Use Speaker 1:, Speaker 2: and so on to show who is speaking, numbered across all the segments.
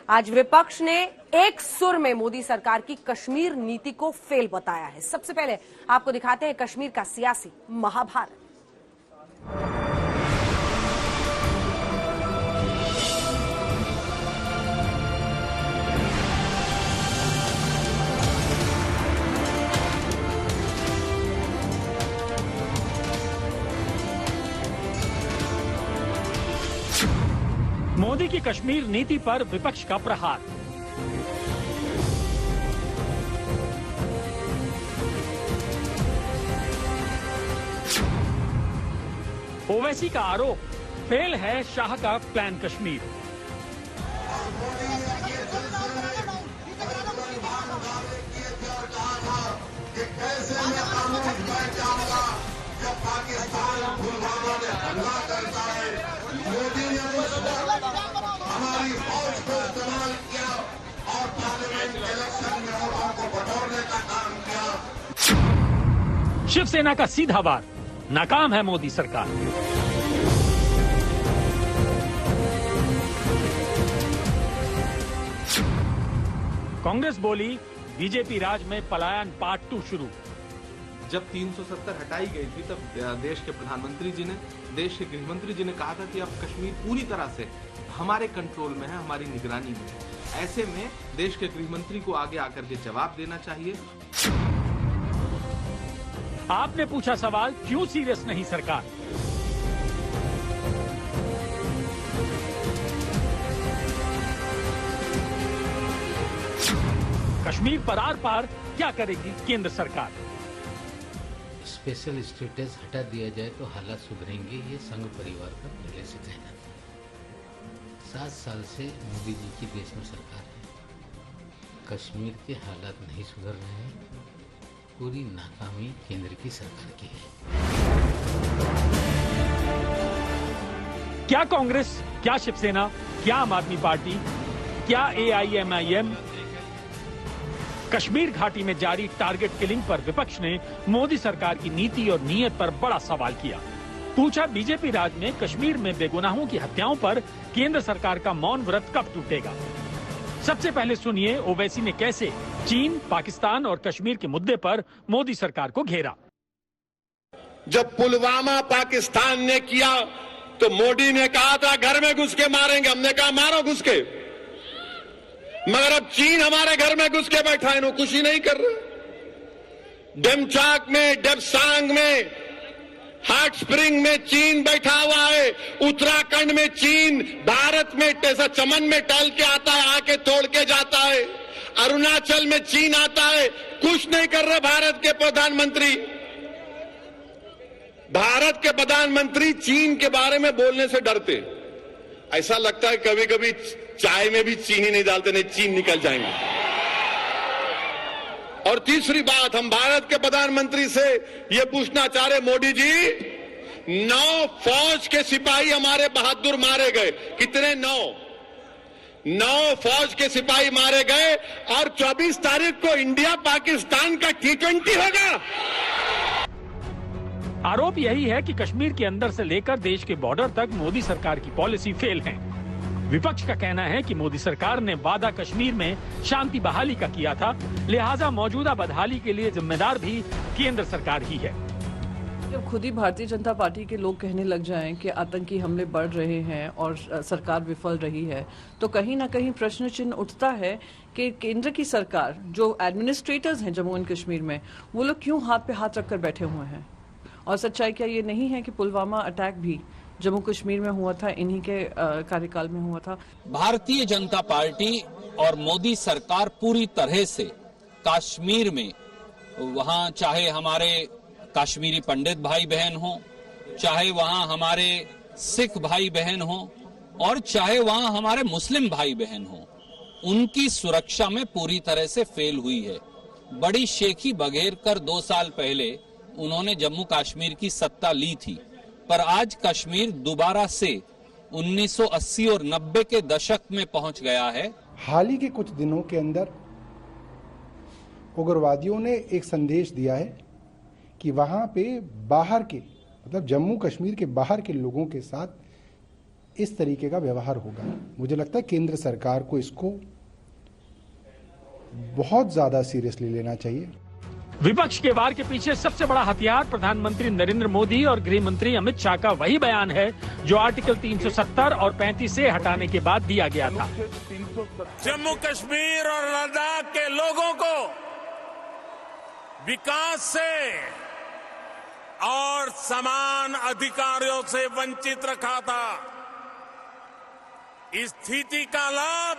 Speaker 1: आज विपक्ष ने एक सुर में मोदी सरकार की कश्मीर नीति को फेल बताया है। सबसे पहले आपको दिखाते हैं कश्मीर का सियासी महाभारत।
Speaker 2: मोदी की कश्मीर नीति पर विपक्ष का प्रहार। ओवैसी का आरोप, फेल है शाह का प्लान कश्मीर।
Speaker 3: हमारी फौज को इस्तेमाल किया और पार्लियामेंट इलेक्शन में वोटों को बटोरने का काम किया।
Speaker 2: शिवसेना का सीधा वार, नाकाम है मोदी सरकार। कांग्रेस बोली, बीजेपी राज में पलायन पार्ट 2 शुरू।
Speaker 4: जब 370 हटाई गई थी तब देश के प्रधानमंत्री जी ने, देश के गृहमंत्री जी ने कहा था कि अब कश्मीर पूरी तरह से हमारे कंट्रोल में है, हमारी निगरानी में है। ऐसे में देश के गृहमंत्री को आगे आकर के जवाब देना चाहिए।
Speaker 2: आपने पूछा सवाल, क्यों सीरियस नहीं सरकार? कश्मीर पर आर पार क्या करेगी केंद्र सरकार?
Speaker 5: स्पेशल स्टेटस हटा दिया जाए तो हालात सुधरेंगे, ये संघ परिवार का पहले से कहना था। 7 साल से मोदी जी की देश में सरकार है, कश्मीर के हालात नहीं सुधर रहे हैं, पूरी नाकामी केंद्र की सरकार की है।
Speaker 2: क्या कांग्रेस, क्या शिवसेना, क्या आम आदमी पार्टी, क्या AIMIM? कश्मीर घाटी में जारी टारगेट किलिंग पर विपक्ष ने मोदी सरकार की नीति और नीयत पर बड़ा सवाल किया। पूछा, बीजेपी राज में कश्मीर में बेगुनाहों की हत्याओं पर केंद्र सरकार का मौन व्रत कब टूटेगा? सबसे पहले सुनिए ओवैसी ने कैसे चीन, पाकिस्तान और कश्मीर के मुद्दे पर मोदी सरकार को घेरा।
Speaker 3: जब पुलवामा पाकिस्तान ने किया तो मोदी ने कहा था घर में घुस के मारेंगे, हमने कहा मारो घुस के, मगर अब चीन हमारे घर में घुस के बैठा है, कुछ ही नहीं कर रहा। डेमचाक में, डेपसांग में, हॉट स्प्रिंग में चीन बैठा हुआ है, उत्तराखंड में चीन, भारत में जैसा चमन में टहल के आता है, आके तोड़ के जाता है, अरुणाचल में चीन आता है, कुछ नहीं कर रहे भारत के प्रधानमंत्री। भारत के प्रधानमंत्री चीन के बारे में बोलने से डरते, ऐसा लगता है कभी कभी चाय में भी चीनी नहीं डालते, नहीं चीन निकल जाएंगे। और तीसरी बात, हम भारत के प्रधानमंत्री से यह पूछना चाह रहे, मोदी जी 9 फौज के सिपाही हमारे बहादुर मारे गए। कितने? 9 फौज के सिपाही मारे गए और 24 तारीख को इंडिया पाकिस्तान का T20 होगा।
Speaker 2: आरोप यही है कि कश्मीर के अंदर से लेकर देश के बॉर्डर तक मोदी सरकार की पॉलिसी फेल है। विपक्ष का कहना है कि मोदी सरकार ने वादा कश्मीर में शांति बहाली का किया था, लिहाजा मौजूदा बदहाली के लिए जिम्मेदार भी केंद्र सरकार ही है।
Speaker 6: जब खुद ही भारतीय जनता पार्टी के लोग कहने लग जाएं कि आतंकी हमले बढ़ रहे हैं और सरकार विफल रही है, तो कहीं ना कहीं प्रश्न चिन्ह उठता है कि केंद्र की सरकार, जो एडमिनिस्ट्रेटर्स हैं जम्मू एंड कश्मीर में, वो लोग क्यों हाथ पे हाथ रखकर बैठे हुए हैं? और सच्चाई क्या ये नहीं है कि पुलवामा अटैक भी जम्मू कश्मीर में हुआ था, इन्हीं के कार्यकाल में हुआ था?
Speaker 7: भारतीय जनता पार्टी और मोदी सरकार पूरी तरह से कश्मीर में, वहां चाहे हमारे कश्मीरी पंडित भाई बहन हो, चाहे वहां हमारे सिख भाई बहन हो, और चाहे वहां हमारे मुस्लिम भाई बहन हो, उनकी सुरक्षा में पूरी तरह से फेल हुई है। बड़ी शेखी बघेर कर 2 साल पहले उन्होंने जम्मू कश्मीर की सत्ता ली थी, पर आज कश्मीर दोबारा से 1980 और 90 के दशक में पहुंच गया है।
Speaker 8: हाल ही के कुछ दिनों के अंदर उग्रवादियों ने एक संदेश दिया है कि वहां पे बाहर के, मतलब जम्मू कश्मीर के बाहर के लोगों के साथ इस तरीके का व्यवहार होगा। मुझे लगता है केंद्र सरकार को इसको बहुत ज्यादा सीरियसली लेना चाहिए।
Speaker 2: विपक्ष के वार के पीछे सबसे बड़ा हथियार प्रधानमंत्री नरेंद्र मोदी और गृह मंत्री अमित शाह का वही बयान है जो आर्टिकल 370 और 35 से हटाने के बाद दिया गया था।
Speaker 9: जम्मू कश्मीर और लद्दाख के लोगों को विकास से और समान अधिकारों से वंचित रखा था। इस स्थिति का लाभ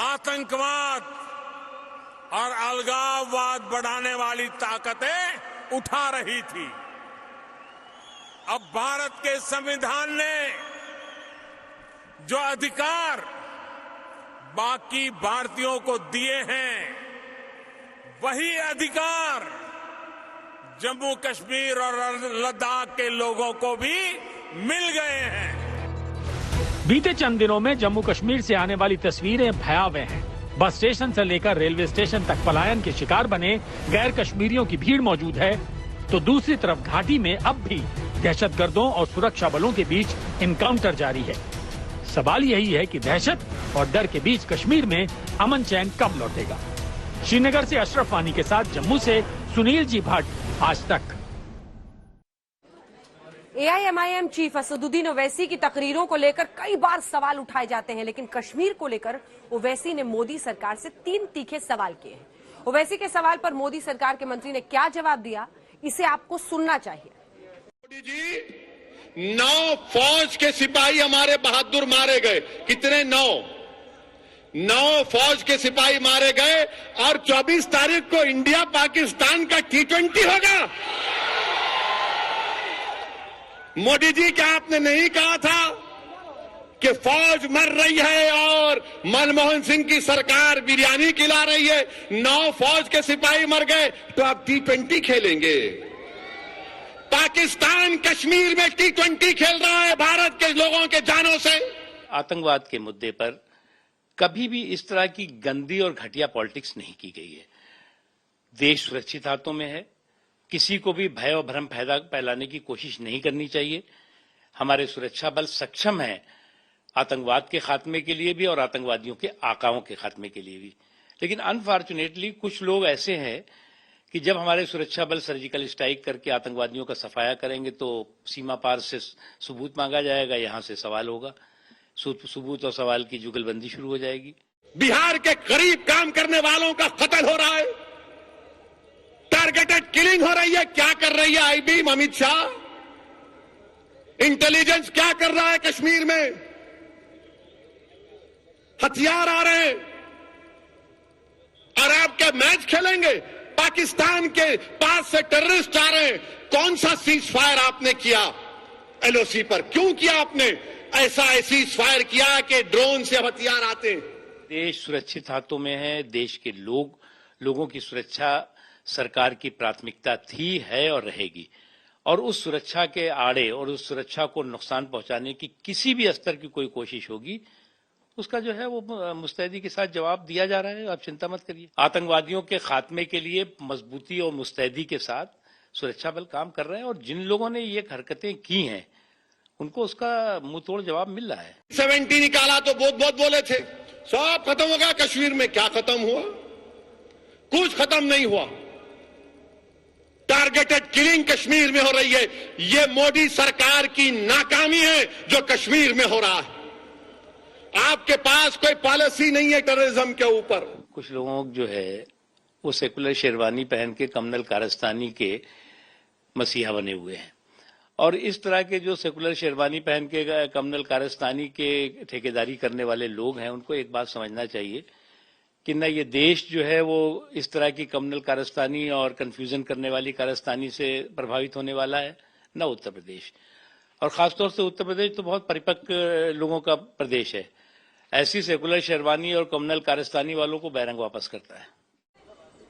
Speaker 9: आतंकवाद और अलगाववाद बढ़ाने वाली ताकतें उठा रही थी। अब भारत के संविधान ने जो अधिकार बाकी भारतीयों को दिए हैं, वही अधिकार जम्मू कश्मीर और लद्दाख के लोगों को भी मिल गए हैं।
Speaker 2: बीते चंद दिनों में जम्मू कश्मीर से आने वाली तस्वीरें भयावह हैं। बस स्टेशन से लेकर रेलवे स्टेशन तक पलायन के शिकार बने गैर कश्मीरियों की भीड़ मौजूद है, तो दूसरी तरफ घाटी में अब भी दहशतगर्दों और सुरक्षा बलों के बीच इनकाउंटर जारी है। सवाल यही है कि दहशत और डर के बीच कश्मीर में अमन चैन कब लौटेगा। श्रीनगर से अशरफ वानी के साथ जम्मू से सुनील जी भट्ट, आज तक।
Speaker 1: AIMIM चीफ असदुद्दीन ओवैसी की तकरीरों को लेकर कई बार सवाल उठाए जाते हैं, लेकिन कश्मीर को लेकर ओवैसी ने मोदी सरकार से 3 तीखे सवाल किए हैं। ओवैसी के सवाल पर मोदी सरकार के मंत्री ने क्या जवाब दिया, इसे आपको सुनना चाहिए।
Speaker 3: मोदी जी, 9 फौज के सिपाही हमारे बहादुर मारे गए। कितने? 9 फौज के सिपाही मारे गए और 24 तारीख को इंडिया पाकिस्तान का T20 होगा। मोदी जी, क्या आपने नहीं कहा था कि फौज मर रही है और मनमोहन सिंह की सरकार बिरयानी खिला रही है? 9 फौज के सिपाही मर गए तो आप T20 खेलेंगे। पाकिस्तान कश्मीर में T20 खेल रहा है भारत के लोगों के जानों से।
Speaker 10: आतंकवाद के मुद्दे पर कभी भी इस तरह की गंदी और घटिया पॉलिटिक्स नहीं की गई है। देश सुरक्षित हाथों में है, किसी को भी भय और भ्रम फैलाने की कोशिश नहीं करनी चाहिए। हमारे सुरक्षा बल सक्षम हैं आतंकवाद के खात्मे के लिए भी और आतंकवादियों के आकाओं के खात्मे के लिए भी। लेकिन अनफॉर्चुनेटली कुछ लोग ऐसे हैं कि जब हमारे सुरक्षा बल सर्जिकल स्ट्राइक करके आतंकवादियों का सफाया करेंगे तो सीमा पार से सबूत मांगा जाएगा, यहां से सवाल होगा, सबूत और सवाल की जुगलबंदी शुरू हो जाएगी।
Speaker 3: बिहार के करीब काम करने वालों का कत्ल हो रहा है, टारगेटेड किलिंग हो रही है। क्या कर रही है आईबी, अमित शाह? इंटेलिजेंस क्या कर रहा है कश्मीर में? हथियार आ रहे हैं और आप क्या मैच खेलेंगे? पाकिस्तान के पास से टेररिस्ट आ रहे हैं। कौन सा सीज फायर आपने किया LOC पर? क्यों किया आपने ऐसा सीज फायर किया कि ड्रोन से हथियार आते हैं?
Speaker 10: देश सुरक्षित हाथों में है। देश के लोगों की सुरक्षा सरकार की प्राथमिकता थी, है और रहेगी। और उस सुरक्षा के आड़े और उस सुरक्षा को नुकसान पहुंचाने की किसी भी स्तर की कोई कोशिश होगी, उसका जो है वो मुस्तैदी के साथ जवाब दिया जा रहा है। आप चिंता मत करिए। आतंकवादियों के खात्मे के लिए मजबूती और मुस्तैदी के साथ सुरक्षा बल काम कर रहे हैं और जिन लोगों ने ये हरकतें की हैं उनको उसका मुंह तोड़ जवाब मिल रहा है।
Speaker 3: 70 निकाला तो बहुत बोले थे, सब खत्म हो गया कश्मीर में। क्या खत्म हुआ? कुछ खत्म नहीं हुआ। टारगेटेड किलिंग कश्मीर में हो रही है। ये मोदी सरकार की नाकामी है जो कश्मीर में हो रहा है। आपके पास कोई पॉलिसी नहीं है टेररिज्म के ऊपर।
Speaker 10: कुछ लोगों जो है वो सेकुलर शेरवानी पहन के कमनल कारस्तानी के मसीहा बने हुए हैं और इस तरह के जो सेकुलर शेरवानी पहन के कमनल कारस्तानी के ठेकेदारी करने वाले लोग हैं, उनको एक बात समझना चाहिए कि न ये देश जो है वो इस तरह की कमनल कारस्तानी और कंफ्यूजन करने वाली कारस्तानी से प्रभावित होने वाला है, न उत्तर प्रदेश। और खासतौर से उत्तर प्रदेश तो बहुत परिपक्व लोगों का प्रदेश है। ऐसी सेकुलर शेरवानी और कमनल कारस्तानी वालों को बैरंग वापस करता है।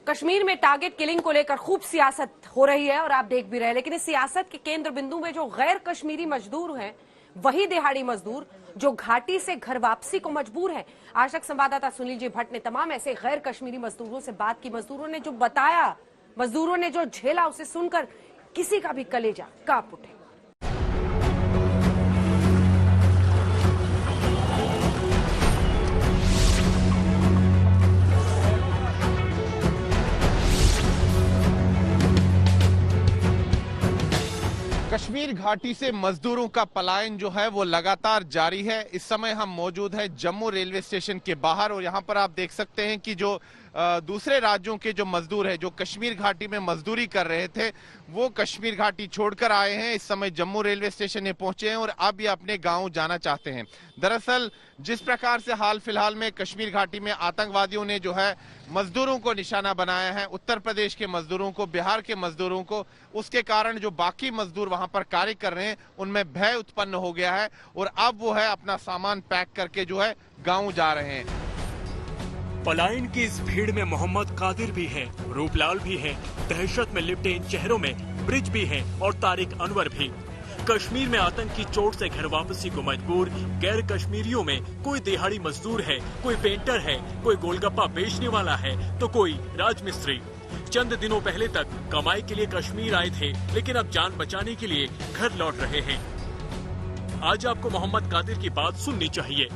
Speaker 1: कश्मीर में टारगेट किलिंग को लेकर खूब सियासत हो रही है और आप देख भी रहे हैं, लेकिन इस सियासत के केंद्र बिंदु में जो गैर कश्मीरी मजदूर हैं, वही दिहाड़ी मजदूर जो घाटी से घर वापसी को मजबूर हैं। आज तक संवाददाता सुनील जी भट्ट ने तमाम ऐसे गैर कश्मीरी मजदूरों से बात की। मजदूरों ने जो बताया, मजदूरों ने जो झेला, उसे सुनकर किसी का भी कलेजा कांप उठे।
Speaker 4: कश्मीर घाटी से मजदूरों का पलायन जो है वो लगातार जारी है। इस समय हम मौजूद हैं जम्मू रेलवे स्टेशन के बाहर और यहाँ पर आप देख सकते हैं कि जो दूसरे राज्यों के जो मजदूर हैं जो कश्मीर घाटी में मजदूरी कर रहे थे वो कश्मीर घाटी छोड़कर आए हैं। इस समय जम्मू रेलवे स्टेशन में पहुंचे हैं और अब ये अपने गांव जाना चाहते हैं। दरअसल जिस प्रकार से हाल फिलहाल में कश्मीर घाटी में आतंकवादियों ने जो है मजदूरों को निशाना बनाया है, उत्तर प्रदेश के मजदूरों को, बिहार के मजदूरों को, उसके कारण जो बाकी मजदूर वहां पर कार्य कर रहे हैं उनमें भय उत्पन्न हो गया है और अब वो है अपना सामान पैक करके जो है गाँव जा रहे हैं।
Speaker 11: पलायन की इस भीड़ में मोहम्मद कादिर भी है, रूपलाल भी है, दहशत में लिपटे इन चेहरों में ब्रिज भी है और तारिक अनवर भी। कश्मीर में आतंक की चोट से घर वापसी को मजबूर गैर कश्मीरियों में कोई दिहाड़ी मजदूर है, कोई पेंटर है, कोई गोलगप्पा बेचने वाला है तो कोई राजमिस्त्री। चंद दिनों पहले तक कमाई के लिए कश्मीर आए थे लेकिन अब जान बचाने के लिए घर लौट रहे हैं। आज आपको मोहम्मद कादिर की बात सुननी चाहिए।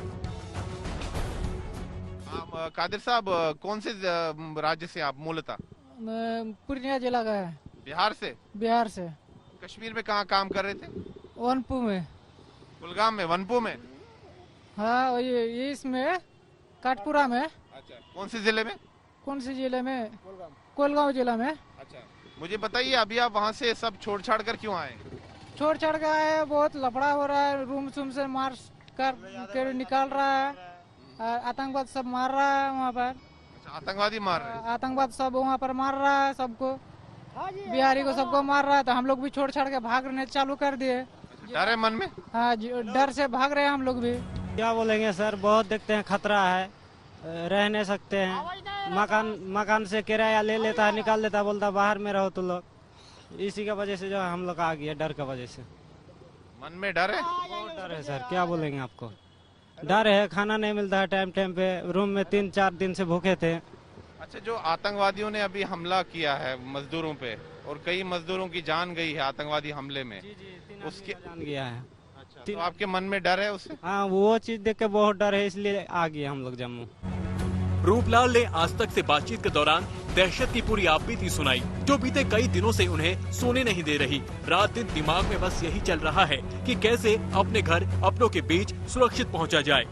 Speaker 4: कादिर साहब, कौन से राज्य से आप मूलतः?
Speaker 12: पूर्णिया जिला का है।
Speaker 4: बिहार से?
Speaker 12: बिहार से।
Speaker 4: कश्मीर में कहाँ काम कर रहे थे?
Speaker 12: वनपू में।
Speaker 4: कुलगाम में? वनपू में?
Speaker 12: हाँ, ये इसमें काटपुरा में।
Speaker 4: अच्छा, कौन से जिले में?
Speaker 12: कौन से जिले में? कोलगांव जिला में।
Speaker 4: अच्छा, मुझे बताइए अभी आप वहाँ से सब छोड़ छाड़ कर क्यों आए?
Speaker 12: छोड़ छाड़ कर आए, बहुत लफड़ा हो रहा है, रूम सूम से मार कर निकाल रहा है, आतंकवाद सब मार रहा है वहाँ पर।
Speaker 4: अच्छा, आतंकवादी मार रहे हैं?
Speaker 12: आतंकवाद सब वहाँ पर मार रहा है, सबको, बिहारी को सबको मार रहा है, तो हम लोग भी छोड़ छाड़ के भागने चालू कर दिए।
Speaker 4: डर है मन में?
Speaker 12: हाँ, डर से भाग रहे हैं हम लोग भी।
Speaker 13: क्या बोलेंगे सर, बहुत देखते हैं खतरा है, रह नहीं सकते हैं। मकान से किराया ले लेता है, निकाल देता है, बोलता बाहर में रहो तो लोग। इसी की वजह से जो हम लोग आ गए, डर की वजह से।
Speaker 4: मन में डर है?
Speaker 13: बहुत डर है सर, क्या बोलेंगे आपको। डर है, खाना नहीं मिलता है टाइम टाइम पे, रूम में 3-4 दिन से भूखे थे।
Speaker 4: अच्छा, जो आतंकवादियों ने अभी हमला किया है मजदूरों पे और कई मजदूरों की जान गई है आतंकवादी हमले में, उसके
Speaker 13: जान गया है।
Speaker 4: अच्छा, तो आपके मन में डर है उससे?
Speaker 13: हाँ, वो चीज देख के बहुत डर है, इसलिए आ गए हम लोग जम्मू।
Speaker 11: रूपलाल ने आज तक से बातचीत के दौरान दहशत की पूरी आपबीती सुनाई जो बीते कई दिनों से उन्हें सोने नहीं दे रही। रात दिन दिमाग में बस यही चल रहा है कि कैसे अपने घर अपनों के बीच सुरक्षित पहुंचा जाए।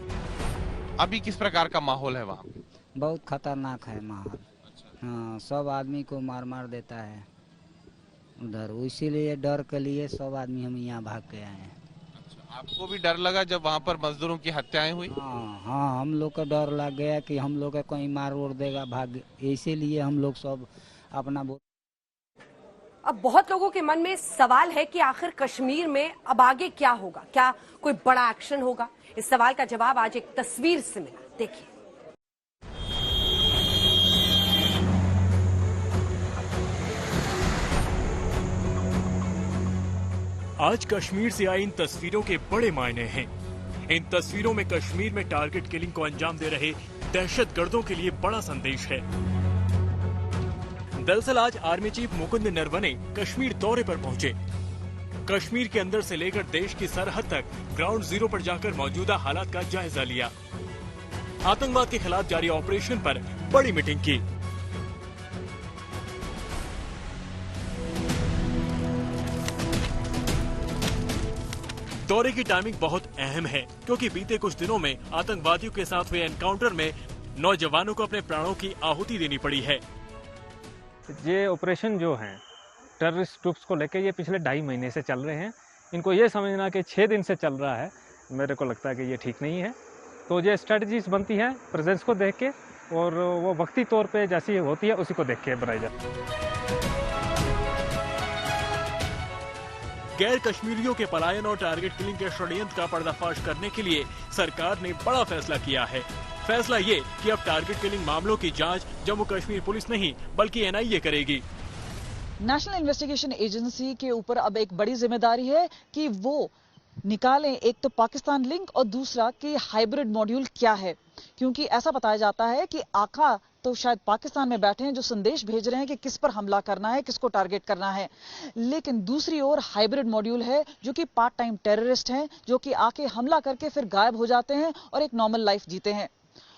Speaker 4: अभी किस प्रकार का माहौल है वहाँ?
Speaker 14: बहुत खतरनाक है माहौल। हाँ, सब आदमी को मार देता है उधर, इसीलिए डर के लिए सब आदमी हम यहाँ भाग के आए हैं।
Speaker 4: आपको भी डर लगा जब वहाँ पर मजदूरों की हत्याएं हुई?
Speaker 14: हाँ, हम लोग का डर लग गया कि हम लोग का कहीं मार उड़ देगा, भाग, इसीलिए हम लोग सब अपना।
Speaker 1: अब बहुत लोगों के मन में सवाल है कि आखिर कश्मीर में अब आगे क्या होगा, क्या कोई बड़ा एक्शन होगा? इस सवाल का जवाब आज एक तस्वीर से मिला, देखिए।
Speaker 11: आज कश्मीर से आई इन तस्वीरों के बड़े मायने हैं। इन तस्वीरों में कश्मीर में टारगेट किलिंग को अंजाम दे रहे दहशतगर्दों के लिए बड़ा संदेश है। दरअसल आज आर्मी चीफ मुकुंद नरवणे कश्मीर दौरे पर पहुंचे। कश्मीर के अंदर से लेकर देश की सरहद तक ग्राउंड जीरो पर जाकर मौजूदा हालात का जायजा लिया। आतंकवाद के खिलाफ जारी ऑपरेशन पर बड़ी मीटिंग की। दौरे की टाइमिंग बहुत अहम है क्योंकि बीते कुछ दिनों में आतंकवादियों के साथ हुए एनकाउंटर में नौजवानों को अपने प्राणों की आहुति देनी पड़ी है।
Speaker 15: ये ऑपरेशन जो है टेररिस्ट ग्रुप्स को लेकर ये पिछले 2.5 महीने से चल रहे हैं। इनको ये समझना कि 6 दिन से चल रहा है, मेरे को लगता है कि ये ठीक नहीं है। तो ये स्ट्रेटजीज बनती हैं प्रेजेंस को देख के और वो वक्ती तौर पे जैसी होती है उसी को देख के बनाई जाती है।
Speaker 11: गैर कश्मीरियों के पलायन और टारगेट किलिंग के षड्यंत्र का पर्दाफाश करने के लिए सरकार ने बड़ा फैसला किया है। फैसला ये कि अब टारगेट किलिंग मामलों की जांच जम्मू कश्मीर पुलिस नहीं बल्कि NIA करेगी।
Speaker 16: नेशनल इन्वेस्टिगेशन एजेंसी के ऊपर अब एक बड़ी जिम्मेदारी है कि वो निकालें एक तो पाकिस्तान लिंक और दूसरा कि हाइब्रिड मॉड्यूल क्या है, क्योंकि ऐसा बताया जाता है कि आका तो शायद पाकिस्तान में बैठे हैं जो संदेश भेज रहे हैं कि किस पर हमला करना है, किसको टारगेट करना है, लेकिन दूसरी ओर हाइब्रिड मॉड्यूल है जो कि पार्ट टाइम टेररिस्ट हैं जो कि आके हमला करके फिर गायब हो जाते हैं और एक नॉर्मल लाइफ जीते हैं।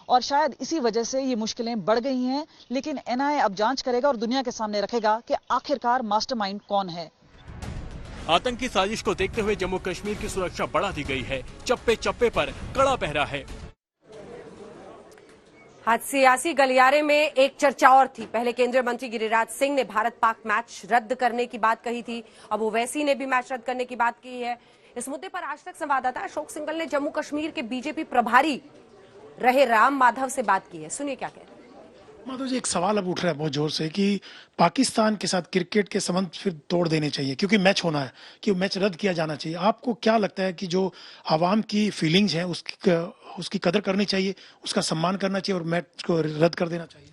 Speaker 16: और शायद इसी वजह से ये मुश्किलें बढ़ गई हैं, लेकिन NIA अब जांच करेगा और दुनिया के सामने रखेगा कि आखिरकार मास्टरमाइंड कौन है।
Speaker 11: आतंकी साजिश को देखते हुए जम्मू कश्मीर की सुरक्षा बढ़ा दी गई है। चप्पे चप्पे पर कड़ा पहरा है।
Speaker 1: आज सियासी गलियारे में एक चर्चा और थी। पहले केंद्रीय मंत्री गिरिराज सिंह ने भारत पाक मैच रद्द करने की बात कही थी। अब ओवैसी ने भी मैच रद्द करने की बात की है। इस मुद्दे पर आज तक संवाददाता अशोक सिंघल ने जम्मू कश्मीर के बीजेपी प्रभारी रहे राम माधव से बात की है। सुनिए क्या कहते हैं।
Speaker 17: माधव जी, एक सवाल अब उठ रहा है बहुत जोर से कि पाकिस्तान के साथ क्रिकेट के संबंध फिर तोड़ देने चाहिए क्योंकि मैच होना है, कि मैच रद्द किया जाना चाहिए। आपको क्या लगता है कि जो आवाम की फीलिंग्स हैं उसकी कदर करनी चाहिए, उसका सम्मान करना चाहिए और मैच को रद्द कर देना चाहिए?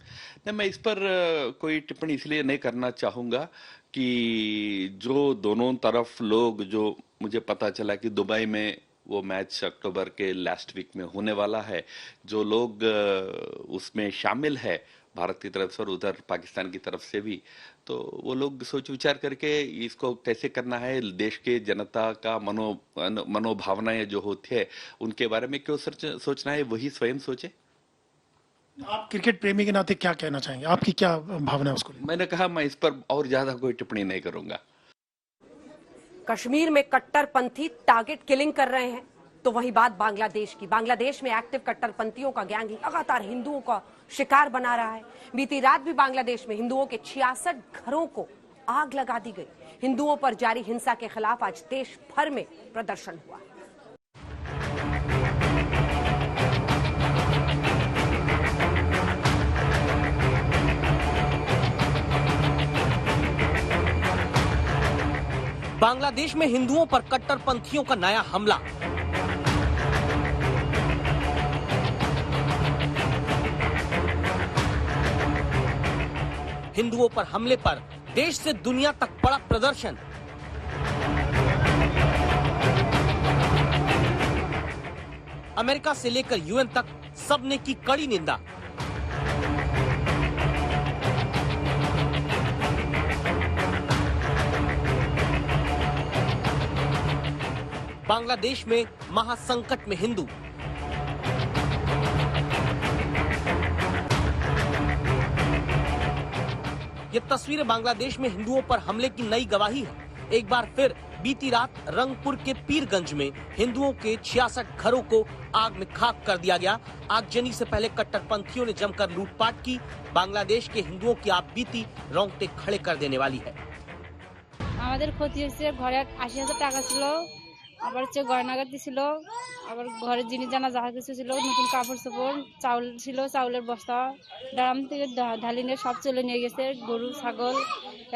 Speaker 18: नहीं, मैं इस पर कोई टिप्पणी इसलिए नहीं करना चाहूंगा कि जो दोनों तरफ लोग, जो मुझे पता चला कि दुबई में वो मैच अक्टूबर के लास्ट वीक में होने वाला है, जो लोग उसमें शामिल है भारत की तरफ से और उधर पाकिस्तान की तरफ से भी, तो वो लोग सोच विचार करके इसको कैसे करना है, देश के जनता का मनोभावनाएं जो होती है उनके बारे में क्यों सोचना है, वही स्वयं सोचे।
Speaker 17: आप क्रिकेट प्रेमी के नाते क्या कहना चाहेंगे, आपकी क्या भावना है उसको? मैंने
Speaker 18: कहा मैं इस पर और ज्यादा कोई टिप्पणी नहीं करूंगा।
Speaker 1: कश्मीर में कट्टरपंथी टारगेट किलिंग कर रहे हैं तो वही बात बांग्लादेश की। बांग्लादेश में एक्टिव कट्टरपंथियों का गैंग लगातार हिंदुओं का शिकार बना रहा है। बीती रात भी बांग्लादेश में हिंदुओं के 66 घरों को आग लगा दी गई। हिंदुओं पर जारी हिंसा के खिलाफ आज देश भर में प्रदर्शन हुआ।
Speaker 19: बांग्लादेश में हिंदुओं पर कट्टरपंथियों का नया हमला। हिंदुओं पर हमले पर देश से दुनिया तक पड़ा प्रदर्शन। अमेरिका से लेकर यूएन तक सबने की कड़ी निंदा। बांग्लादेश में महासंकट में हिंदू। ये तस्वीरें बांग्लादेश में हिंदुओं पर हमले की नई गवाही है। एक बार फिर बीती रात रंगपुर के पीरगंज में हिंदुओं के 66 घरों को आग में खाक कर दिया गया। आगजनी से पहले कट्टरपंथियों ने जमकर लूटपाट की। बांग्लादेश के हिंदुओं की आप बीती रोंगटे खड़े कर देने वाली है।
Speaker 20: আমাদের ক্ষতি হয়েছে, ঘরে 80,000 টাকা ছিল, আবার হচ্ছে গয়নাগাটি ছিল, আবার ঘরের জিনিস জানা যা কিছু ছিল, নতুন কাপড় চোপড়, চাউল ছিল, চাউলের বস্তা ড্রাম থেকে ঢালি নিয়ে সব চলে নিয়ে গেছে, গরু ছাগল।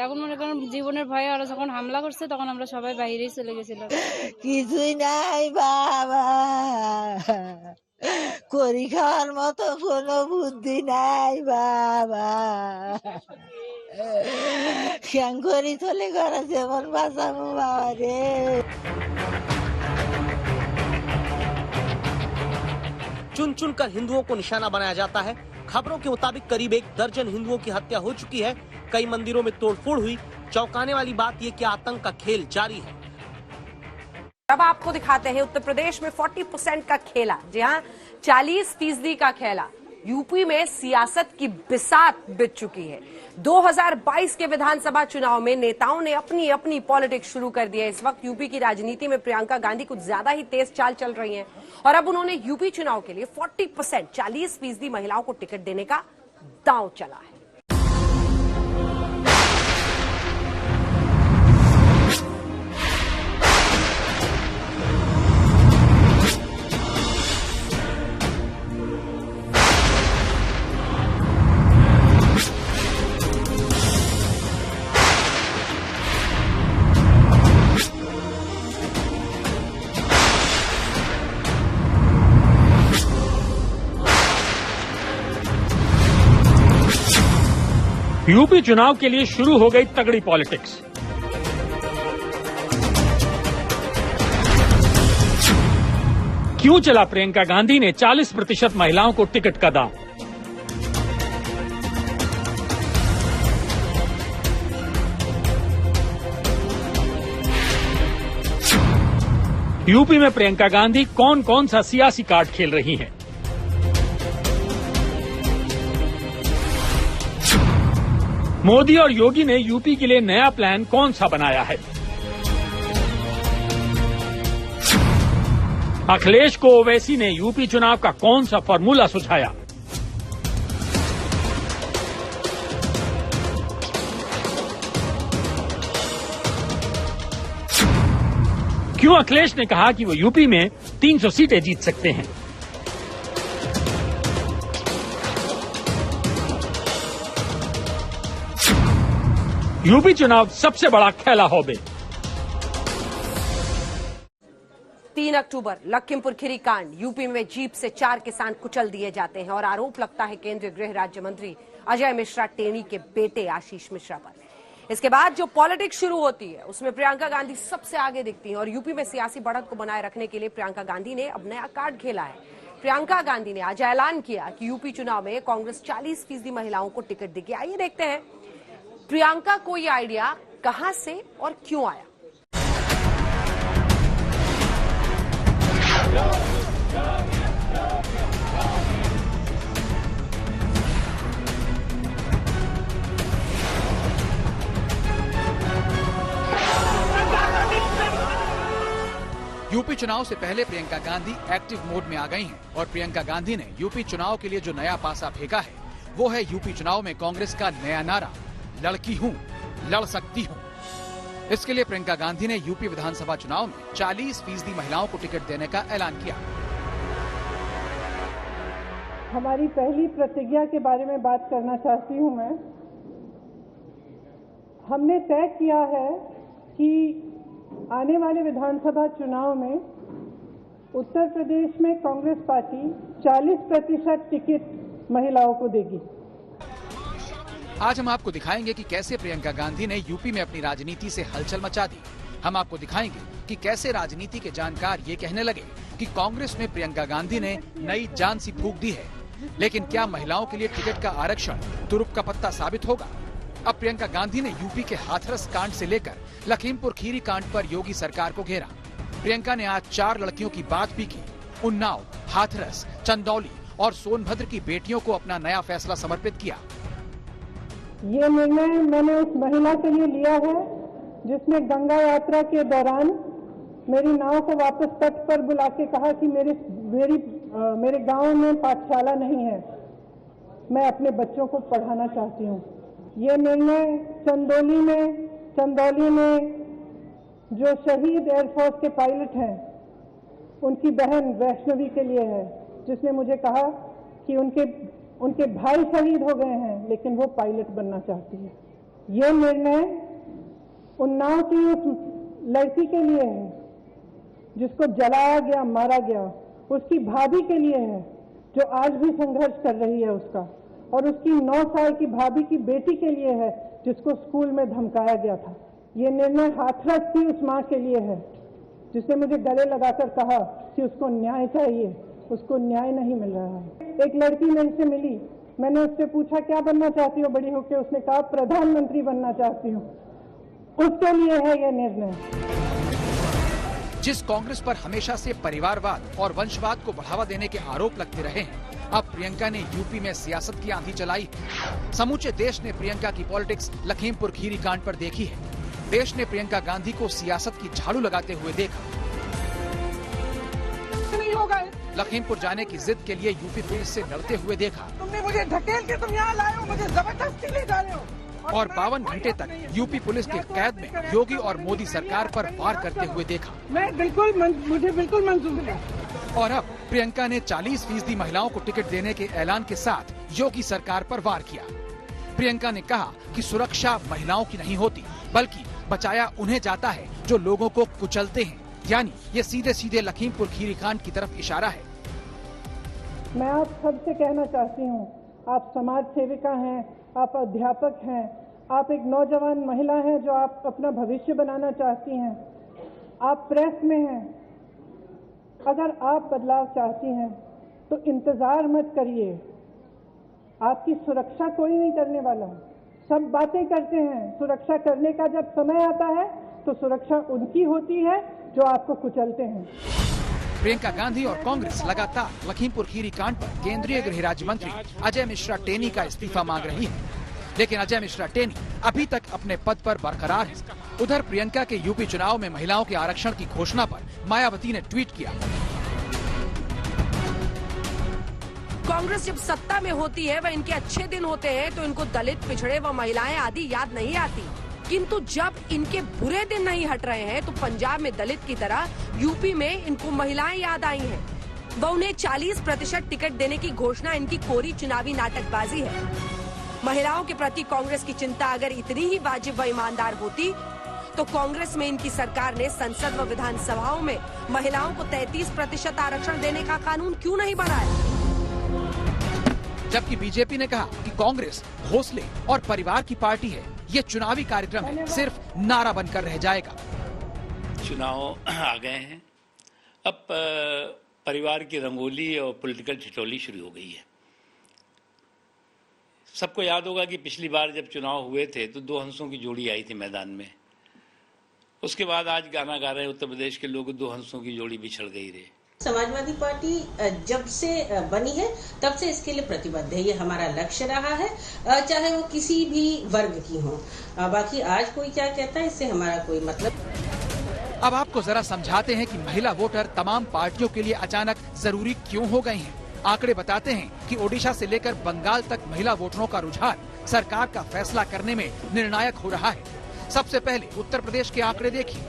Speaker 20: এখন মনে করেন জীবনের ভয়ে ওরা যখন হামলা করছে তখন আমরা সবাই বাইরেই চলে গেছিলাম।
Speaker 21: কিছুই নাই বাবা, করি খাওয়ার মতো কোনো বুদ্ধি নাই বাবা, কেন করি চলে ঘরে যেমন বাঁচাবো বাবা রে।
Speaker 19: चुन चुनकर हिंदुओं को निशाना बनाया जाता है। खबरों के मुताबिक करीब 1 दर्जन हिंदुओं की हत्या हो चुकी है। कई मंदिरों में तोड़फोड़ हुई। चौंकाने वाली बात यह कि आतंक का खेल जारी है।
Speaker 1: अब आपको दिखाते हैं उत्तर प्रदेश में 40% का खेला। जी हाँ, 40% का खेला। यूपी में सियासत की बिसात बिछ चुकी है। 2022 के विधानसभा चुनाव में नेताओं ने अपनी अपनी पॉलिटिक्स शुरू कर दी है। इस वक्त यूपी की राजनीति में प्रियंका गांधी कुछ ज्यादा ही तेज चाल चल रही हैं और अब उन्होंने यूपी चुनाव के लिए 40% 40% महिलाओं को टिकट देने का दांव चला है।
Speaker 2: यूपी चुनाव के लिए शुरू हो गई तगड़ी पॉलिटिक्स। क्यों चला प्रियंका गांधी ने 40% महिलाओं को टिकट का दांव? यूपी में प्रियंका गांधी कौन कौन सा सियासी कार्ड खेल रही हैं? मोदी और योगी ने यूपी के लिए नया प्लान कौन सा बनाया है? अखिलेश को ओवैसी ने यूपी चुनाव का कौन सा फॉर्मूला सुझाया? क्यों अखिलेश ने कहा कि वो यूपी में 300 सीटें जीत सकते हैं? यूपी चुनाव सबसे बड़ा खेला होबे।
Speaker 1: 3 अक्टूबर लखीमपुर खीरी कांड, यूपी में जीप से 4 किसान कुचल दिए जाते हैं और आरोप लगता है केंद्रीय गृह राज्य मंत्री अजय मिश्रा टेनी के बेटे आशीष मिश्रा पर। इसके बाद जो पॉलिटिक्स शुरू होती है उसमें प्रियंका गांधी सबसे आगे दिखती हैं और यूपी में सियासी बढ़त को बनाए रखने के लिए प्रियंका गांधी ने अब नया कार्ड खेला है। प्रियंका गांधी ने आज ऐलान किया कि यूपी चुनाव में कांग्रेस 40% महिलाओं को टिकट देगी। आइए देखते हैं प्रियंका को ये आइडिया कहां से और क्यों आया।
Speaker 5: यूपी चुनाव से पहले प्रियंका गांधी एक्टिव मोड में आ गई हैं और प्रियंका गांधी ने यूपी चुनाव के लिए जो नया पासा फेंका है वो है यूपी चुनाव में कांग्रेस का नया नारा, लड़की हूँ, लड़ सकती हूँ। इसके लिए प्रियंका गांधी ने यूपी विधानसभा चुनाव में 40% महिलाओं को टिकट देने का ऐलान किया।
Speaker 22: हमारी पहली प्रतिज्ञा के बारे में बात करना चाहती हूँ मैं। हमने तय किया है कि आने वाले विधानसभा चुनाव में उत्तर प्रदेश में कांग्रेस पार्टी 40% टिकट महिलाओं को देगी।
Speaker 5: आज हम आपको दिखाएंगे कि कैसे प्रियंका गांधी ने यूपी में अपनी राजनीति से हलचल मचा दी। हम आपको दिखाएंगे कि कैसे राजनीति के जानकार ये कहने लगे कि कांग्रेस में प्रियंका गांधी ने नई जान सी फूंक दी है। लेकिन क्या महिलाओं के लिए टिकट का आरक्षण तुरुप का पत्ता साबित होगा? अब प्रियंका गांधी ने यूपी के हाथरस कांड से लेकर लखीमपुर खीरी कांड पर योगी सरकार को घेरा। प्रियंका ने आज 4 लड़कियों की बात भी की। उन्नाव, हाथरस, चंदौली और सोनभद्र की बेटियों को अपना नया फैसला समर्पित किया।
Speaker 22: ये निर्णय मैंने उस महिला के लिए लिया है जिसने गंगा यात्रा के दौरान मेरी नाव को वापस तट पर बुला के कहा कि मेरे गांव में पाठशाला नहीं है, मैं अपने बच्चों को पढ़ाना चाहती हूँ। ये निर्णय चंदौली में जो शहीद एयरफोर्स के पायलट हैं उनकी बहन वैष्णवी के लिए है, जिसने मुझे कहा कि उनके भाई शहीद हो गए हैं लेकिन वो पायलट बनना चाहती है। ये निर्णय उन्नाव की उस लड़की के लिए है जिसको जलाया गया, मारा गया, उसकी भाभी के लिए है जो आज भी संघर्ष कर रही है उसका, और उसकी 9 साल की भाभी की बेटी के लिए है जिसको स्कूल में धमकाया गया था। ये निर्णय हाथरस की उस माँ के लिए है जिसने मुझे गले लगाकर कहा कि उसको न्याय चाहिए, उसको न्याय नहीं मिल रहा है। एक लड़की मेरे से मिली, मैंने उससे पूछा क्या बनना चाहती हो बड़ी होकर? उसने कहा प्रधानमंत्री बनना चाहती हूँ। उसके लिए है यह निर्णय।
Speaker 5: जिस कांग्रेस पर हमेशा से परिवारवाद और वंशवाद को बढ़ावा देने के आरोप लगते रहे हैं, अब प्रियंका ने यूपी में सियासत की आंधी चलाई। समूचे देश ने प्रियंका की पॉलिटिक्स लखीमपुर खीरी कांड पर देखी है। देश ने प्रियंका गांधी को सियासत की झाड़ू लगाते हुए देखा।
Speaker 22: नहीं होगा।
Speaker 5: लखीमपुर जाने की जिद के लिए यूपी पुलिस से लड़ते हुए देखा।
Speaker 22: तुमने मुझे ढकेल के तुम यहाँ लाए हो, मुझे जबरदस्ती ले जा रहे हो।
Speaker 5: और 52 घंटे तक यूपी पुलिस के कैद में योगी और मोदी सरकार पर वार करते हुए देखा।
Speaker 22: मुझे बिल्कुल मंजूर है।
Speaker 5: और अब प्रियंका ने 40% महिलाओं को टिकट देने के ऐलान के साथ योगी सरकार पर वार किया। प्रियंका ने कहा कि सुरक्षा महिलाओं की नहीं होती, बल्कि बचाया उन्हें जाता है जो लोगों को कुचलते हैं। यानी ये सीधे सीधे लखीमपुर खीरी कांड की तरफ इशारा है।
Speaker 22: मैं आप सबसे कहना चाहती हूँ, आप समाज सेविका हैं, आप अध्यापक हैं, आप एक नौजवान महिला हैं जो आप अपना भविष्य बनाना चाहती हैं, आप प्रेस में हैं। अगर आप बदलाव चाहती हैं तो इंतजार मत करिए। आपकी सुरक्षा कोई नहीं करने वाला। सब बातें करते हैं, सुरक्षा करने का जब समय आता है तो सुरक्षा उनकी होती है जो आपको कुचलते हैं।
Speaker 5: प्रियंका गांधी और कांग्रेस लगातार लखीमपुर खीरी कांड पर केंद्रीय गृह राज्य मंत्री अजय मिश्रा टेनी का इस्तीफा मांग रही है, लेकिन अजय मिश्रा टेनी अभी तक अपने पद पर बरकरार है। उधर प्रियंका के यूपी चुनाव में महिलाओं के आरक्षण की घोषणा पर मायावती ने ट्वीट किया।
Speaker 1: कांग्रेस जब सत्ता में होती है वह इनके अच्छे दिन होते हैं तो इनको दलित, पिछड़े व महिलाएं आदि याद नहीं आती, किंतु जब इनके बुरे दिन नहीं हट रहे हैं तो पंजाब में दलित की तरह यूपी में इनको महिलाएं याद आई हैं। व उन्हें 40% टिकट देने की घोषणा इनकी कोरी चुनावी नाटकबाजी है। महिलाओं के प्रति कांग्रेस की चिंता अगर इतनी ही वाजिब व ईमानदार होती तो कांग्रेस में इनकी सरकार ने संसद व विधानसभाओं में महिलाओं को 33% आरक्षण देने का कानून क्यों नहीं बनाया।
Speaker 5: जबकि बीजेपी ने कहा कि कांग्रेस हौसले और परिवार की पार्टी है, ये चुनावी कार्यक्रम है, सिर्फ नारा बनकर रह जाएगा।
Speaker 10: चुनाव आ गए हैं, अब परिवार की रंगोली और पॉलिटिकल ठिठोली शुरू हो गई है। सबको याद होगा कि पिछली बार जब चुनाव हुए थे तो 2 हंसों की जोड़ी आई थी मैदान में। उसके बाद आज गाना गा रहे उत्तर प्रदेश के लोग 2 हंसों की जोड़ी बिछड़ गई रे।
Speaker 6: समाजवादी पार्टी जब से बनी है तब से इसके लिए प्रतिबद्ध है, ये हमारा लक्ष्य रहा है, चाहे वो किसी भी वर्ग की हो। बाकी आज कोई क्या कहता है इससे हमारा कोई मतलब।
Speaker 5: अब आपको जरा समझाते हैं कि महिला वोटर तमाम पार्टियों के लिए अचानक जरूरी क्यों हो गए हैं। आंकड़े बताते हैं कि ओडिशा से लेकर बंगाल तक महिला वोटरों का रुझान सरकार का फैसला करने में निर्णायक हो रहा है। सबसे पहले उत्तर प्रदेश के आंकड़े देखिए।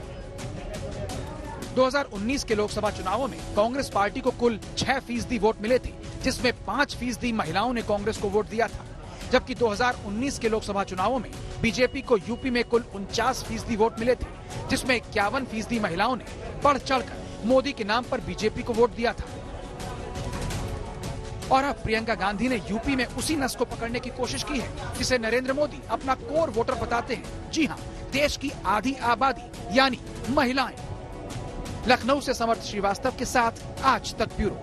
Speaker 5: 2019 के लोकसभा चुनावों में कांग्रेस पार्टी को कुल 6% वोट मिले थे, जिसमें 5% महिलाओं ने कांग्रेस को वोट दिया था। जबकि 2019 के लोकसभा चुनावों में बीजेपी को यूपी में कुल 49% वोट मिले थे, जिसमें 51% महिलाओं ने बढ़ चढ़कर मोदी के नाम पर बीजेपी को वोट दिया था। और अब प्रियंका गांधी ने यूपी में उसी नस को पकड़ने की कोशिश की है जिसे नरेंद्र मोदी अपना कोर वोटर बताते हैं। जी हाँ, देश की आधी आबादी यानी महिलाएं। लखनऊ से समर्थ श्रीवास्तव के साथ आज तक ब्यूरो।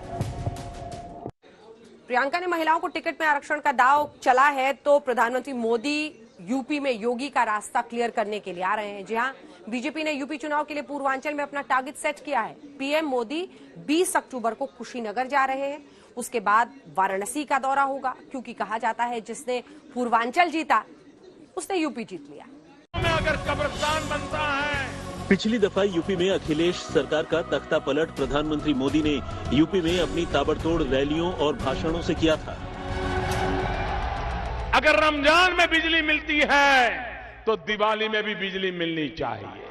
Speaker 1: प्रियंका ने महिलाओं को टिकट में आरक्षण का दाव चला है तो प्रधानमंत्री मोदी यूपी में योगी का रास्ता क्लियर करने के लिए आ रहे हैं। जी हाँ, बीजेपी ने यूपी चुनाव के लिए पूर्वांचल में अपना टारगेट सेट किया है। पीएम मोदी 20 अक्टूबर को कुशीनगर जा रहे हैं, उसके बाद वाराणसी का दौरा होगा, क्योंकि कहा जाता है जिसने पूर्वांचल जीता उसने यूपी जीत लिया।
Speaker 9: अगर कब्रिस्तान बनता है।
Speaker 7: पिछली दफा यूपी में अखिलेश सरकार का तख्ता पलट प्रधानमंत्री मोदी ने यूपी में अपनी ताबड़तोड़ रैलियों और भाषणों से किया था।
Speaker 9: अगर रमजान में बिजली मिलती है तो दिवाली में भी बिजली मिलनी चाहिए।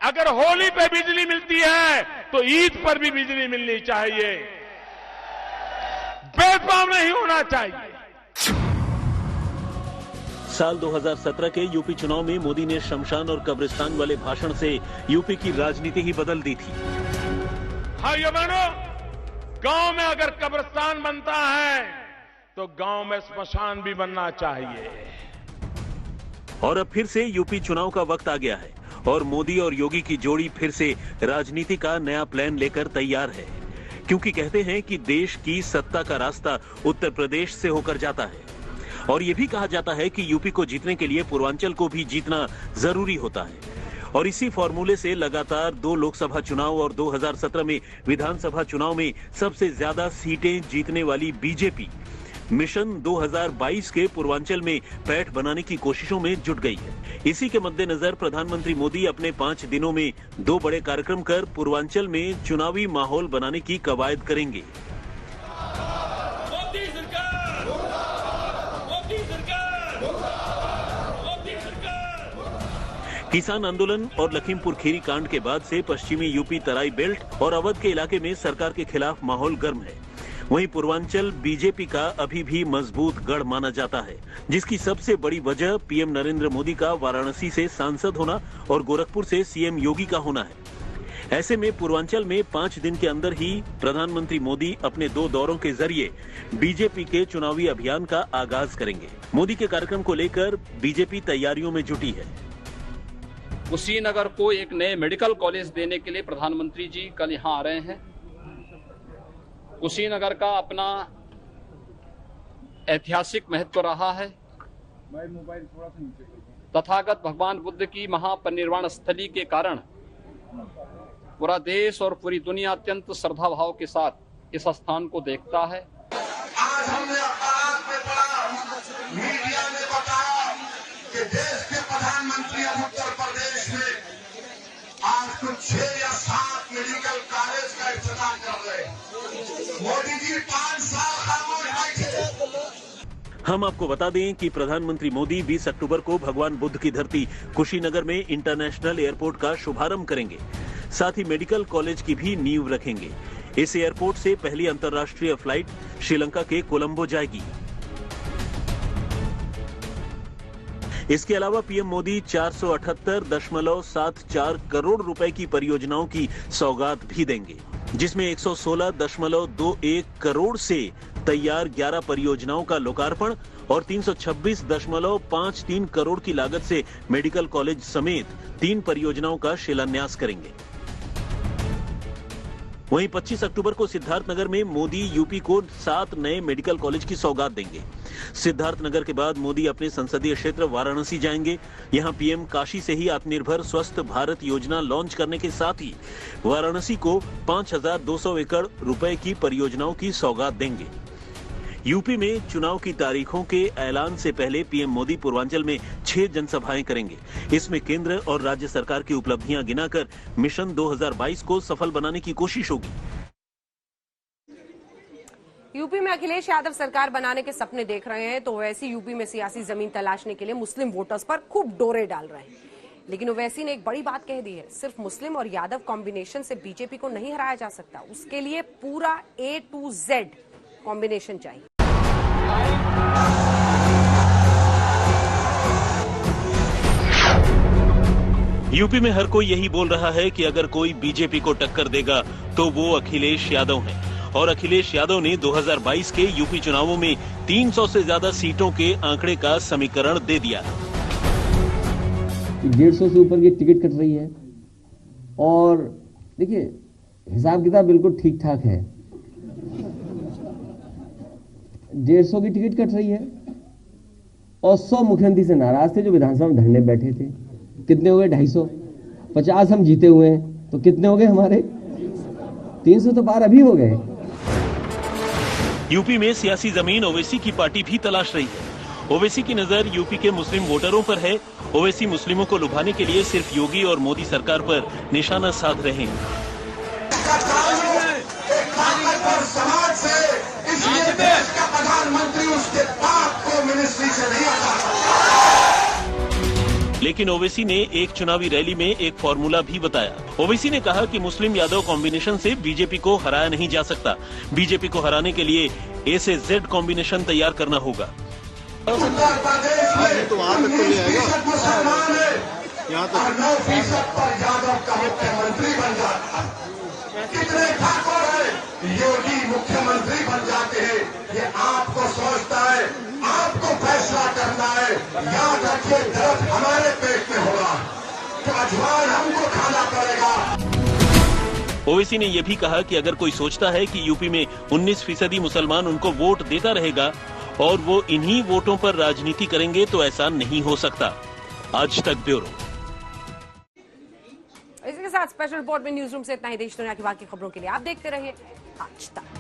Speaker 9: अगर होली पे बिजली मिलती है तो ईद पर भी बिजली मिलनी चाहिए। भेदभाव नहीं होना चाहिए।
Speaker 7: साल 2017 के यूपी चुनाव में मोदी ने शमशान और कब्रिस्तान वाले भाषण से यूपी की राजनीति ही बदल दी थी।
Speaker 9: भाइयों बहनों, गांव में अगर कब्रिस्तान बनता है तो गांव में स्मशान भी बनना चाहिए।
Speaker 7: और अब फिर से यूपी चुनाव का वक्त आ गया है और मोदी और योगी की जोड़ी फिर से राजनीति का नया प्लान लेकर तैयार है, क्योंकि कहते हैं कि देश की सत्ता का रास्ता उत्तर प्रदेश से होकर जाता है। और ये भी कहा जाता है कि यूपी को जीतने के लिए पूर्वांचल को भी जीतना जरूरी होता है। और इसी फॉर्मूले से लगातार 2 लोकसभा चुनाव और 2017 में विधानसभा चुनाव में सबसे ज्यादा सीटें जीतने वाली बीजेपी मिशन 2022 के पूर्वांचल में पैठ बनाने की कोशिशों में जुट गई है। इसी के मद्देनजर प्रधानमंत्री मोदी अपने 5 दिनों में 2 बड़े कार्यक्रम कर पूर्वांचल में चुनावी माहौल बनाने की कवायद करेंगे। किसान आंदोलन और लखीमपुर खीरी कांड के बाद से पश्चिमी यूपी तराई बेल्ट और अवध के इलाके में सरकार के खिलाफ माहौल गर्म है। वहीं पूर्वांचल बीजेपी का अभी भी मजबूत गढ़ माना जाता है, जिसकी सबसे बड़ी वजह पीएम नरेंद्र मोदी का वाराणसी से सांसद होना और गोरखपुर से सीएम योगी का होना है। ऐसे में पूर्वांचल में 5 दिन के अंदर ही प्रधानमंत्री मोदी अपने 2 दौरों के जरिए बीजेपी के चुनावी अभियान का आगाज करेंगे। मोदी के कार्यक्रम को लेकर बीजेपी तैयारियों में जुटी है।
Speaker 23: कुशीनगर को एक नए मेडिकल कॉलेज देने के लिए प्रधानमंत्री जी कल यहां आ रहे हैं। कुशीनगर का अपना ऐतिहासिक महत्व रहा है। तथागत भगवान बुद्ध की महापरिनिर्वाण स्थली के कारण पूरा देश और पूरी दुनिया अत्यंत श्रद्धा भाव के साथ इस स्थान को देखता है।
Speaker 24: आज हमने अपराध में पढ़ा, मीडिया ने बताया कि देश के प्रधानमंत्री उत्तर प्रदेश में आज कुछ 6 या 7 मेडिकल कॉलेज का
Speaker 7: हम आपको बता दें कि प्रधानमंत्री मोदी 20 अक्टूबर को भगवान बुद्ध की धरती कुशीनगर में इंटरनेशनल एयरपोर्ट का शुभारंभ करेंगे। साथ ही मेडिकल कॉलेज की भी नींव रखेंगे। इस एयरपोर्ट से पहली अंतर्राष्ट्रीय फ्लाइट श्रीलंका के कोलंबो जाएगी। इसके अलावा पीएम मोदी 478.74 करोड़ रुपए की परियोजनाओं की सौगात भी देंगे, जिसमें 116.21 करोड़ से तैयार 11 परियोजनाओं का लोकार्पण और 326.53 करोड़ की लागत से मेडिकल कॉलेज समेत 3 परियोजनाओं का शिलान्यास करेंगे। वहीं 25 अक्टूबर को सिद्धार्थनगर में मोदी यूपी को 7 नए मेडिकल कॉलेज की सौगात देंगे। सिद्धार्थनगर के बाद मोदी अपने संसदीय क्षेत्र वाराणसी जाएंगे। यहां पीएम काशी से ही आत्मनिर्भर स्वस्थ भारत योजना लॉन्च करने के साथ ही वाराणसी को 5,200 एकड़ रुपए की परियोजनाओं की सौगात देंगे। यूपी में चुनाव की तारीखों के ऐलान से पहले पीएम मोदी पूर्वांचल में 6 जनसभाएं करेंगे। इसमें केंद्र और राज्य सरकार की उपलब्धियां गिनाकर मिशन 2022 को सफल बनाने की कोशिश होगी।
Speaker 1: यूपी में अखिलेश यादव सरकार बनाने के सपने देख रहे हैं तो ओवैसी यूपी में सियासी जमीन तलाशने के लिए मुस्लिम वोटर्स पर खूब डोरे डाल रहे हैं। लेकिन ओवैसी ने एक बड़ी बात कह दी है, सिर्फ मुस्लिम और यादव कॉम्बिनेशन से बीजेपी को नहीं हराया जा सकता, उसके लिए पूरा A to Z कॉम्बिनेशन चाहिए।
Speaker 7: यूपी में हर कोई यही बोल रहा है कि अगर कोई बीजेपी को टक्कर देगा तो वो अखिलेश यादव हैं। और अखिलेश यादव ने 2022 के यूपी चुनावों में 300 से ज्यादा सीटों के आंकड़े का समीकरण दे दिया।
Speaker 3: 150 से ऊपर की टिकट कट रही है और देखिए हिसाब किताब बिल्कुल ठीक ठाक है। 150 की टिकट कट रही है और 100 मुख्यमंत्री से नाराज थे जो विधानसभा में धरने बैठे थे। कितने हो गए? 250। 50 हम जीते हुए हैं तो कितने हो गए हमारे? 300 तो पार अभी हो गए।
Speaker 7: यूपी में सियासी जमीन ओवैसी की पार्टी भी तलाश रही है। ओवैसी की नजर यूपी के मुस्लिम वोटरों पर है। ओवैसी मुस्लिमों को लुभाने के लिए सिर्फ योगी और मोदी सरकार पर निशाना साध रहे हैं।
Speaker 24: समाज से इसलिए देश का प्रधानमंत्री उसके बाप को मिनिस्ट्री से नहीं हटा।
Speaker 7: लेकिन ओवैसी ने एक चुनावी रैली में एक फॉर्मूला भी बताया। ओवैसी ने कहा कि मुस्लिम यादव कॉम्बिनेशन से बीजेपी को हराया नहीं जा सकता। बीजेपी को हराने के लिए A से Z कॉम्बिनेशन तैयार करना होगा।
Speaker 24: उत्तर प्रदेश में तो वहाँ तक तो ले आएगा, मुसलमान है, यहाँ तक 9% पर यादव का मुख्यमंत्री बन जाता है। कितने ठाकुर है योगी मुख्यमंत्री बन जाते हैं। ये आपको सोचता है, आपको फैसला करना है। याद रखिए दर्द हमारे पेट में होगा तो अजवान हमको खाना पड़ेगा।
Speaker 7: ओवैसी ने यह भी कहा कि अगर कोई सोचता है कि यूपी में 19% मुसलमान उनको वोट देता रहेगा और वो इन्हीं वोटों पर राजनीति करेंगे तो ऐसा नहीं हो सकता। आज तक ब्यूरो।
Speaker 1: इसके साथ स्पेशल रिपोर्ट में न्यूज रूम से इतना ही। देश दुनिया की बाकी खबरों के लिए आप देखते रहिए आज तक।